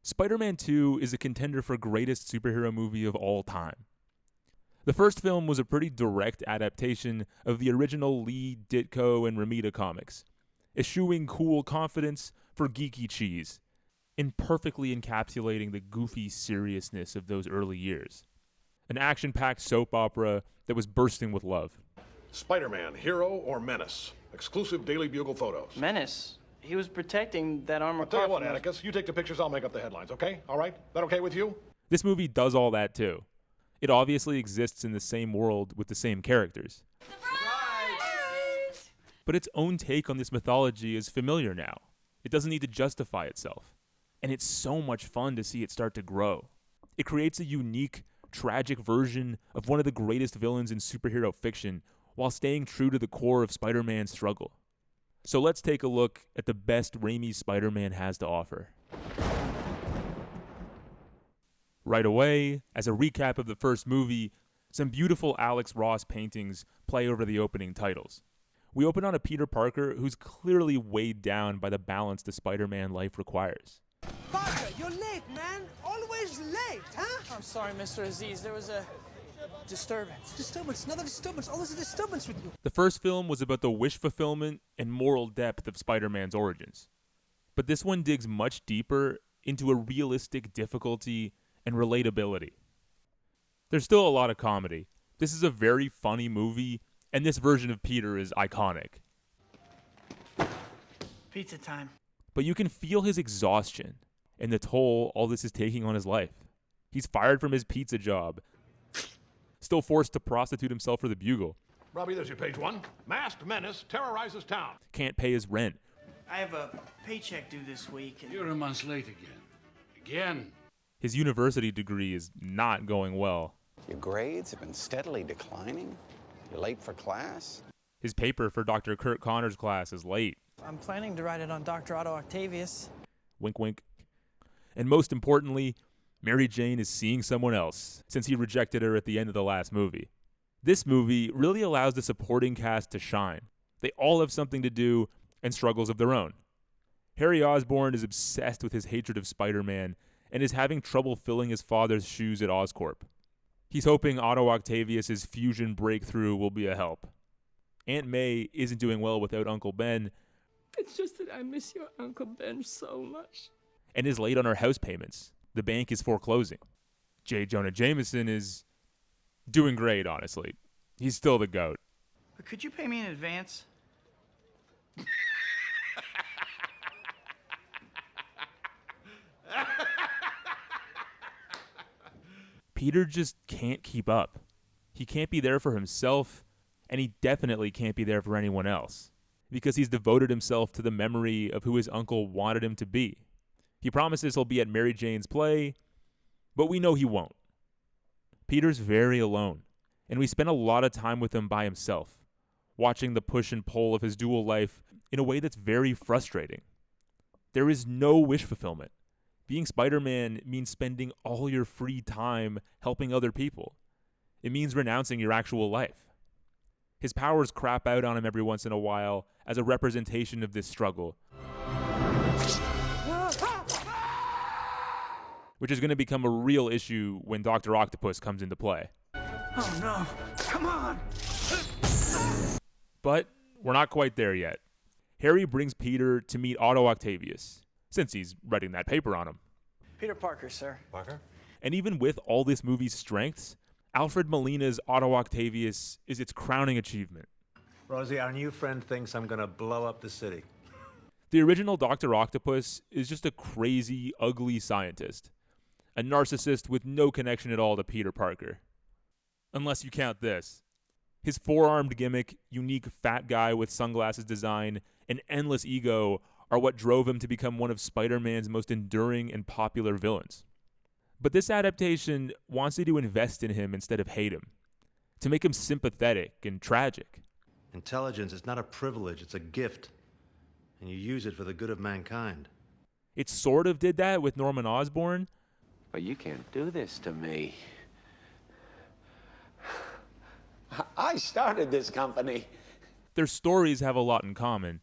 Spider-Man 2 is a contender for greatest superhero movie of all time. The first film was a pretty direct adaptation of the original Lee, Ditko, and Romita comics, eschewing cool confidence for geeky cheese, and perfectly encapsulating the goofy seriousness of those early years. An action-packed soap opera that was bursting with love. Spider-Man, hero or menace? Exclusive Daily Bugle photos. Menace? He was protecting that armored car. I'll tell you what, Atticus, you take the pictures, I'll make up the headlines, okay? All right? That okay with you? This movie does all that too. It obviously exists in the same world with the same characters. Surprise! But its own take on this mythology is familiar now. It doesn't need to justify itself. And it's so much fun to see it start to grow. It creates a unique, tragic version of one of the greatest villains in superhero fiction while staying true to the core of Spider-Man's struggle. So let's take a look at the best Raimi's Spider-Man has to offer. Right away, as a recap of the first movie, some beautiful Alex Ross paintings play over the opening titles. We open on a Peter Parker who's clearly weighed down by the balance the Spider-Man life requires. Parker, you're late, man. Always late, huh? I'm sorry, Mr. Aziz. There was a disturbance. Disturbance, another disturbance. Always a disturbance with you. The first film was about the wish fulfillment and moral depth of Spider-Man's origins. But this one digs much deeper into a realistic difficulty and relatability. There's still a lot of comedy. This is a very funny movie, and this version of Peter is iconic. Pizza time. But you can feel his exhaustion and the toll all this is taking on his life. He's fired from his pizza job, still forced to prostitute himself for the Bugle. Robbie, there's your page one. Masked menace terrorizes town. Can't pay his rent. I have a paycheck due this week. You're a month late again. Again. His university degree is not going well. Your grades have been steadily declining. You're late for class. His paper for Dr. Kurt Connor's class is late. I'm planning to write it on Dr. Otto Octavius. Wink, wink. And most importantly, Mary Jane is seeing someone else since he rejected her at the end of the last movie. This movie really allows the supporting cast to shine. They all have something to do and struggles of their own. Harry Osborn is obsessed with his hatred of Spider-Man and is having trouble filling his father's shoes at Oscorp. He's hoping Otto Octavius' fusion breakthrough will be a help. Aunt May isn't doing well without Uncle Ben. It's just that I miss your Uncle Ben so much. And is late on her house payments. The bank is foreclosing. J. Jonah Jameson is doing great, honestly. He's still the GOAT. But could you pay me in advance? Peter just can't keep up. He can't be there for himself, and he definitely can't be there for anyone else, because he's devoted himself to the memory of who his uncle wanted him to be. He promises he'll be at Mary Jane's play, but we know he won't. Peter's very alone, and we spend a lot of time with him by himself, watching the push and pull of his dual life in a way that's very frustrating. There is no wish fulfillment. Being Spider-Man means spending all your free time helping other people. It means renouncing your actual life. His powers crap out on him every once in a while as a representation of this struggle, which is going to become a real issue when Dr. Octopus comes into play. Oh no, come on! But we're not quite there yet. Harry brings Peter to meet Otto Octavius, since he's writing that paper on him. Peter Parker, sir. Parker? And even with all this movie's strengths, Alfred Molina's Otto Octavius is its crowning achievement. Rosie, our new friend thinks I'm gonna blow up the city. The original Dr. Octopus is just a crazy, ugly scientist. A narcissist with no connection at all to Peter Parker. Unless you count this. His four-armed gimmick, unique fat guy with sunglasses design, and endless ego are what drove him to become one of Spider-Man's most enduring and popular villains. But this adaptation wants you to invest in him instead of hate him, to make him sympathetic and tragic. Intelligence is not a privilege, it's a gift. And you use it for the good of mankind. It sort of did that with Norman Osborn. But you can't do this to me. I started this company. Their stories have a lot in common,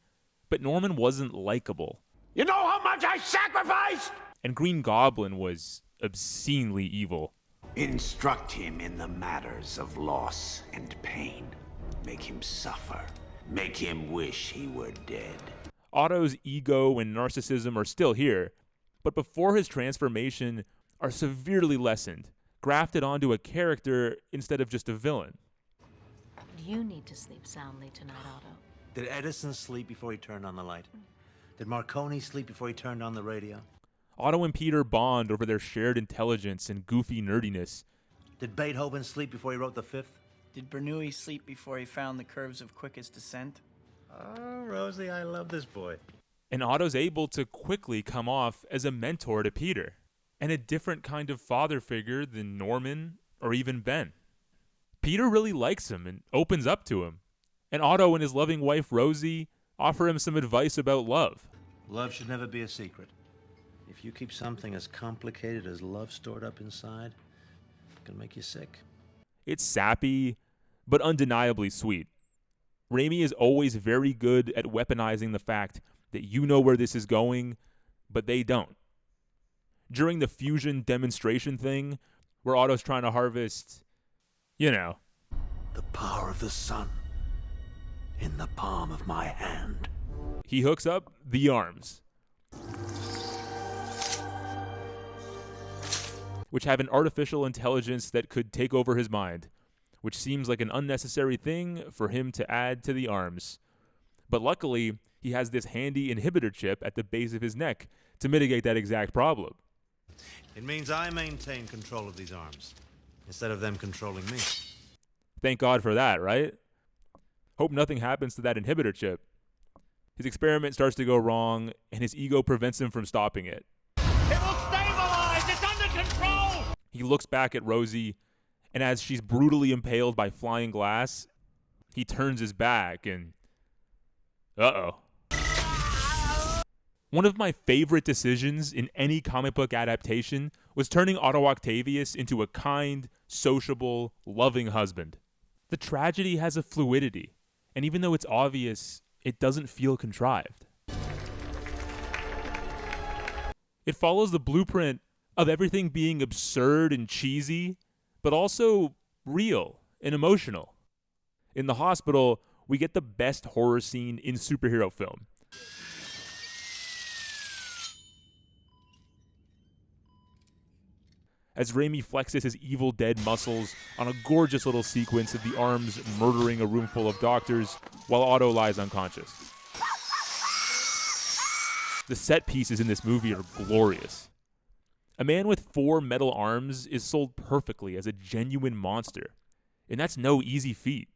but Norman wasn't likable. You know how much I sacrificed? And Green Goblin was obscenely evil. Instruct him in the matters of loss and pain. Make him suffer. Make him wish he were dead. Otto's ego and narcissism are still here, but before his transformation are severely lessened, grafted onto a character instead of just a villain. You need to sleep soundly tonight, Otto. Did Edison sleep before he turned on the light? Did Marconi sleep before he turned on the radio? Otto and Peter bond over their shared intelligence and goofy nerdiness. Did Beethoven sleep before he wrote the Fifth? Did Bernoulli sleep before he found the curves of quickest descent? Oh, Rosie, I love this boy. And Otto's able to quickly come off as a mentor to Peter, and a different kind of father figure than Norman or even Ben. Peter really likes him and opens up to him, and Otto and his loving wife Rosie offer him some advice about love. Love should never be a secret. If you keep something as complicated as love stored up inside, it can make you sick. It's sappy, but undeniably sweet. Raimi is always very good at weaponizing the fact that you know where this is going, but they don't. During the fusion demonstration thing, where Otto's trying to harvest, The power of the sun in the palm of my hand. He hooks up the arms, which have an artificial intelligence that could take over his mind, which seems like an unnecessary thing for him to add to the arms. But luckily, he has this handy inhibitor chip at the base of his neck to mitigate that exact problem. It means I maintain control of these arms, instead of them controlling me. Thank God for that, right? Hope nothing happens to that inhibitor chip. His experiment starts to go wrong, and his ego prevents him from stopping it. It will stabilize! It's under control! He looks back at Rosie, and as she's brutally impaled by flying glass, he turns his back and... Uh-oh. One of my favorite decisions in any comic book adaptation was turning Otto Octavius into a kind, sociable, loving husband. The tragedy has a fluidity, and even though it's obvious, it doesn't feel contrived. It follows the blueprint of everything being absurd and cheesy, but also real and emotional. In the hospital, we get the best horror scene in superhero film. As Raimi flexes his Evil Dead muscles on a gorgeous little sequence of the arms murdering a room full of doctors while Otto lies unconscious. The set pieces in this movie are glorious. A man with 4 metal arms is sold perfectly as a genuine monster, and that's no easy feat.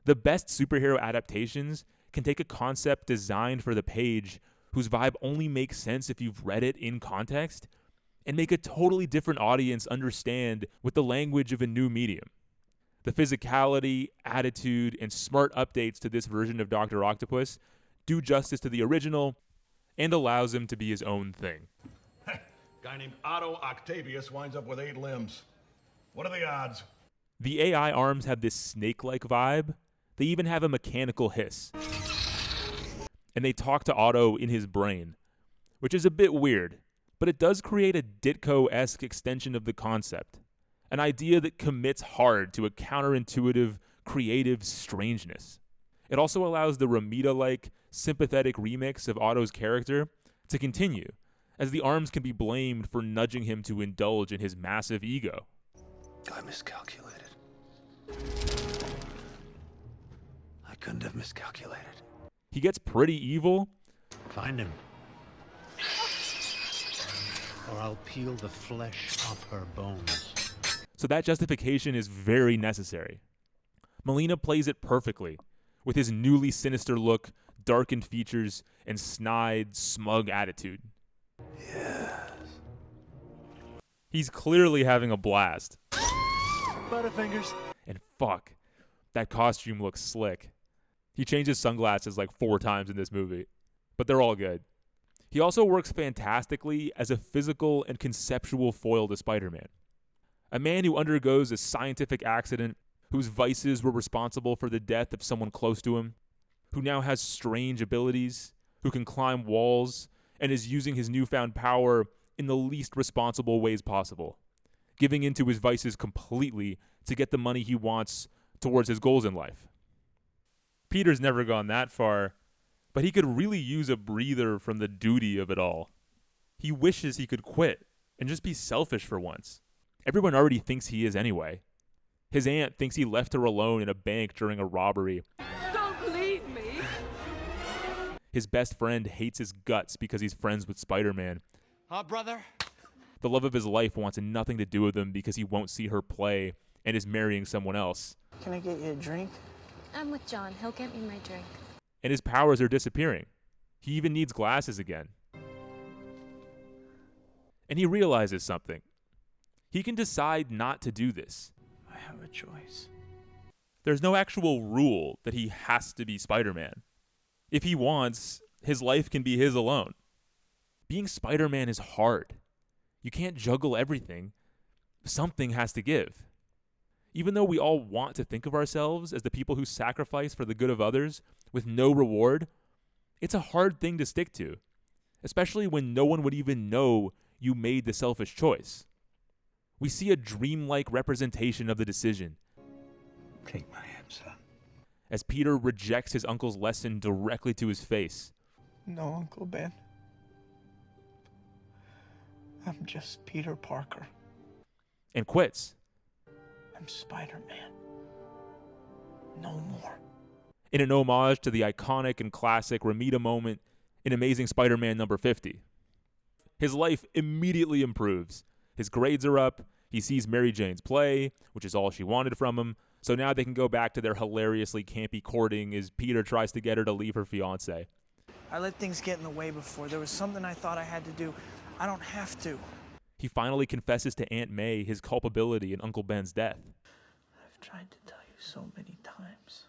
The best superhero adaptations can take a concept designed for the page whose vibe only makes sense if you've read it in context, and make a totally different audience understand with the language of a new medium. The physicality, attitude, and smart updates to this version of Dr. Octopus do justice to the original and allows him to be his own thing. Guy named Otto Octavius winds up with 8 limbs. What are the odds? The AI arms have this snake-like vibe. They even have a mechanical hiss. And they talk to Otto in his brain, which is a bit weird, but it does create a Ditko-esque extension of the concept, an idea that commits hard to a counterintuitive, creative strangeness. It also allows the Romita-like, sympathetic remix of Otto's character to continue, as the arms can be blamed for nudging him to indulge in his massive ego. I miscalculated. I couldn't have miscalculated. He gets pretty evil. Find him. Or I'll peel the flesh off her bones. So that justification is very necessary. Molina plays it perfectly, with his newly sinister look, darkened features, and snide, smug attitude. Yes. He's clearly having a blast. Butterfingers. And fuck, that costume looks slick. He changes sunglasses like 4 times in this movie, but they're all good. He also works fantastically as a physical and conceptual foil to Spider-Man. A man who undergoes a scientific accident, whose vices were responsible for the death of someone close to him, who now has strange abilities, who can climb walls, and is using his newfound power in the least responsible ways possible, giving into his vices completely to get the money he wants towards his goals in life. Peter's never gone that far, but he could really use a breather from the duty of it all. He wishes he could quit and just be selfish for once. Everyone already thinks he is anyway. His aunt thinks he left her alone in a bank during a robbery. Don't leave me. His best friend hates his guts because he's friends with Spider-Man. Huh, brother? The love of his life wants nothing to do with him because he won't see her play and is marrying someone else. Can I get you a drink? I'm with John. He'll get me my drink. And his powers are disappearing. He even needs glasses again. And he realizes something. He can decide not to do this. I have a choice. There's no actual rule that he has to be Spider-Man. If he wants, his life can be his alone. Being Spider-Man is hard. You can't juggle everything. Something has to give. Even though we all want to think of ourselves as the people who sacrifice for the good of others with no reward, it's a hard thing to stick to, especially when no one would even know you made the selfish choice. We see a dreamlike representation of the decision. Take my hand, son. As Peter rejects his uncle's lesson directly to his face. No, Uncle Ben. I'm just Peter Parker. And quits. I'm Spider-Man. No more. In an homage to the iconic and classic Ramita moment in Amazing Spider-Man number 50. His life immediately improves. His grades are up. He sees Mary Jane's play, which is all she wanted from him. So now they can go back to their hilariously campy courting as Peter tries to get her to leave her fiancé. I let things get in the way before. There was something I thought I had to do. I don't have to. He finally confesses to Aunt May his culpability in Uncle Ben's death. I've tried to tell you so many times.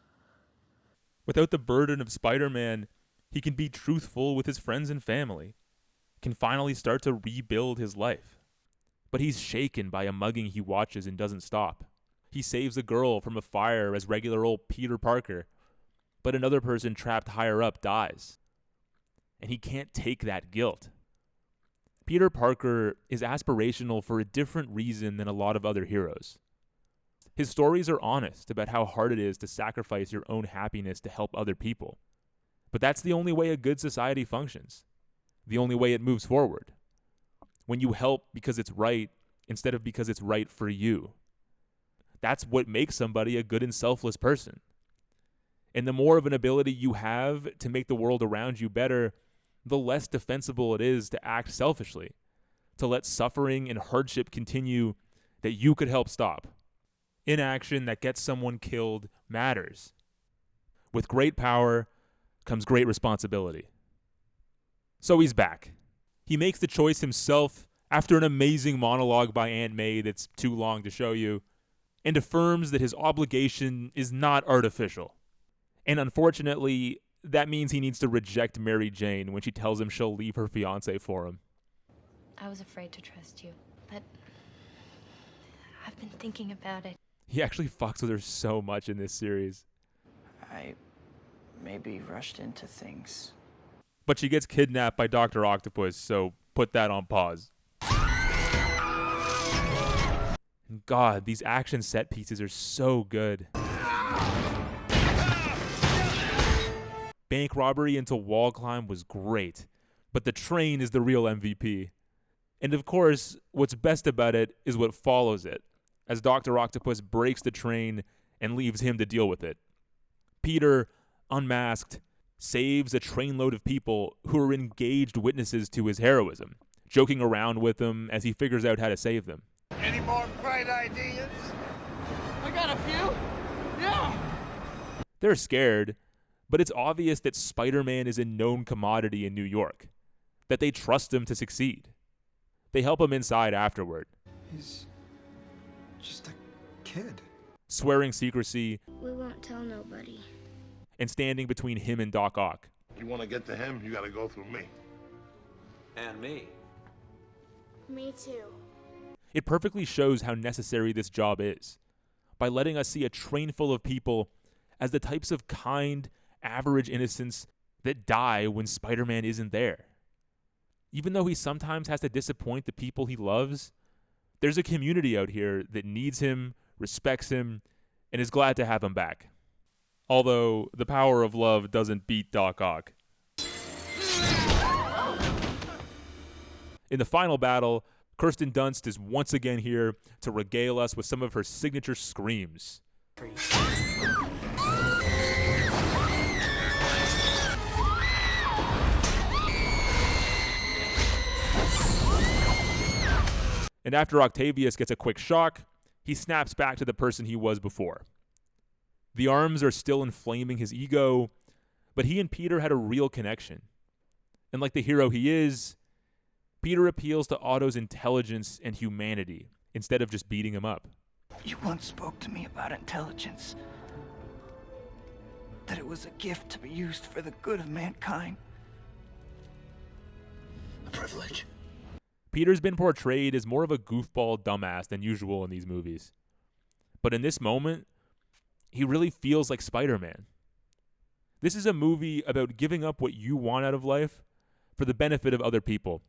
Without the burden of Spider-Man, he can be truthful with his friends and family, can finally start to rebuild his life. But he's shaken by a mugging he watches and doesn't stop. He saves a girl from a fire as regular old Peter Parker, but another person trapped higher up dies. And he can't take that guilt. Peter Parker is aspirational for a different reason than a lot of other heroes. His stories are honest about how hard it is to sacrifice your own happiness to help other people. But that's the only way a good society functions. The only way it moves forward. When you help because it's right instead of because it's right for you. That's what makes somebody a good and selfless person. And the more of an ability you have to make the world around you better, the less defensible it is to act selfishly, to let suffering and hardship continue that you could help stop. Inaction that gets someone killed matters. With great power comes great responsibility. So he's back. He makes the choice himself after an amazing monologue by Aunt May that's too long to show you, and affirms that his obligation is not artificial. And unfortunately, that means he needs to reject Mary Jane when she tells him she'll leave her fiancé for him. I was afraid to trust you, but I've been thinking about it. He actually fucks with her so much in this series. I maybe rushed into things. But she gets kidnapped by Dr. Octopus, so put that on pause. God, these action set pieces are so good. Bank robbery into wall climb was great, but the train is the real MVP. And of course, what's best about it is what follows it, as Dr. Octopus breaks the train and leaves him to deal with it. Peter, unmasked, saves a trainload of people who are engaged witnesses to his heroism, joking around with him as he figures out how to save them. Any more bright ideas? I got a few. Yeah. They're scared, but it's obvious that Spider-Man is a known commodity in New York, that they trust him to succeed. They help him inside afterward. He's just a kid. Swearing secrecy. We won't tell nobody. And standing between him and Doc Ock. You want to get to him, you got to go through me. And me. Me too. It perfectly shows how necessary this job is, by letting us see a train full of people as the types of kind, average innocents that die when Spider-Man isn't there. Even though he sometimes has to disappoint the people he loves, there's a community out here that needs him, respects him, and is glad to have him back. Although the power of love doesn't beat Doc Ock. In the final battle, Kirsten Dunst is once again here to regale us with some of her signature screams. And after Octavius gets a quick shock, he snaps back to the person he was before. The arms are still inflaming his ego, but he and Peter had a real connection. And like the hero he is, Peter appeals to Otto's intelligence and humanity instead of just beating him up. You once spoke to me about intelligence. That it was a gift to be used for the good of mankind. A privilege. Peter's been portrayed as more of a goofball dumbass than usual in these movies. But in this moment, he really feels like Spider-Man. This is a movie about giving up what you want out of life for the benefit of other people.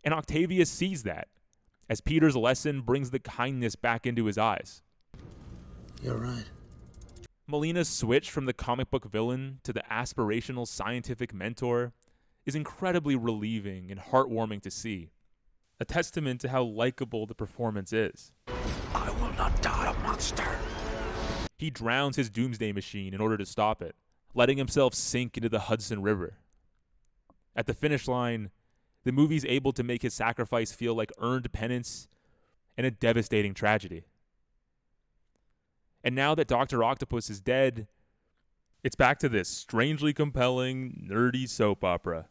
And Octavius sees that, as Peter's lesson brings the kindness back into his eyes. You're right. Molina's switch from the comic book villain to the aspirational scientific mentor is incredibly relieving and heartwarming to see. A testament to how likable the performance is. I will not die a monster. He drowns his doomsday machine in order to stop it, letting himself sink into the Hudson River. At the finish line, the movie's able to make his sacrifice feel like earned penance and a devastating tragedy. And now that Dr. Octopus is dead, it's back to this strangely compelling, nerdy soap opera.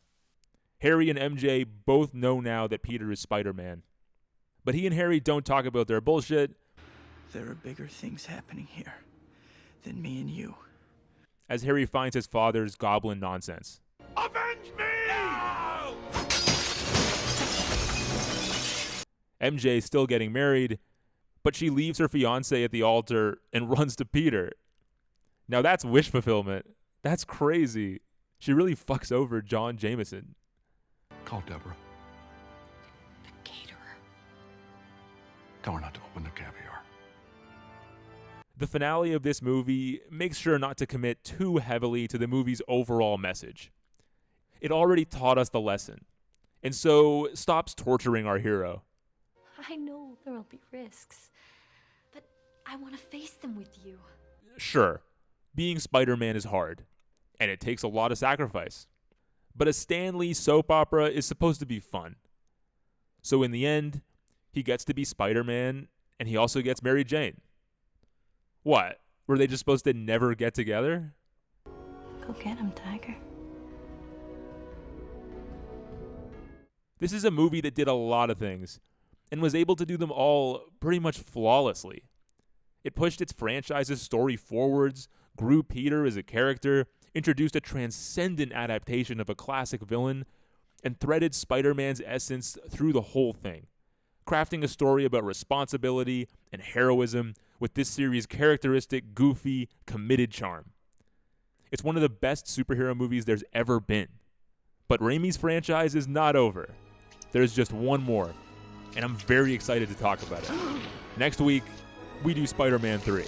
Harry and MJ both know now that Peter is Spider-Man. But he and Harry don't talk about their bullshit. There are bigger things happening here than me and you. As Harry finds his father's goblin nonsense. Avenge me! No! MJ's still getting married, but she leaves her fiancé at the altar and runs to Peter. Now that's wish fulfillment. That's crazy. She really fucks over John Jameson. Call Deborah. The caterer. Tell her not to open the caviar. The finale of this movie makes sure not to commit too heavily to the movie's overall message. It already taught us the lesson, and so stops torturing our hero. I know there will be risks, but I want to face them with you. Sure, being Spider-Man is hard, and it takes a lot of sacrifice. But a Stan Lee soap opera is supposed to be fun. So in the end, he gets to be Spider-Man, and he also gets Mary Jane. What? Were they just supposed to never get together? Go get him, Tiger. This is a movie that did a lot of things, and was able to do them all pretty much flawlessly. It pushed its franchise's story forwards, grew Peter as a character, introduced a transcendent adaptation of a classic villain, and threaded Spider-Man's essence through the whole thing, crafting a story about responsibility and heroism with this series' characteristic, goofy, committed charm. It's one of the best superhero movies there's ever been. But Raimi's franchise is not over. There's just one more, and I'm very excited to talk about it. Next week, we do Spider-Man 3.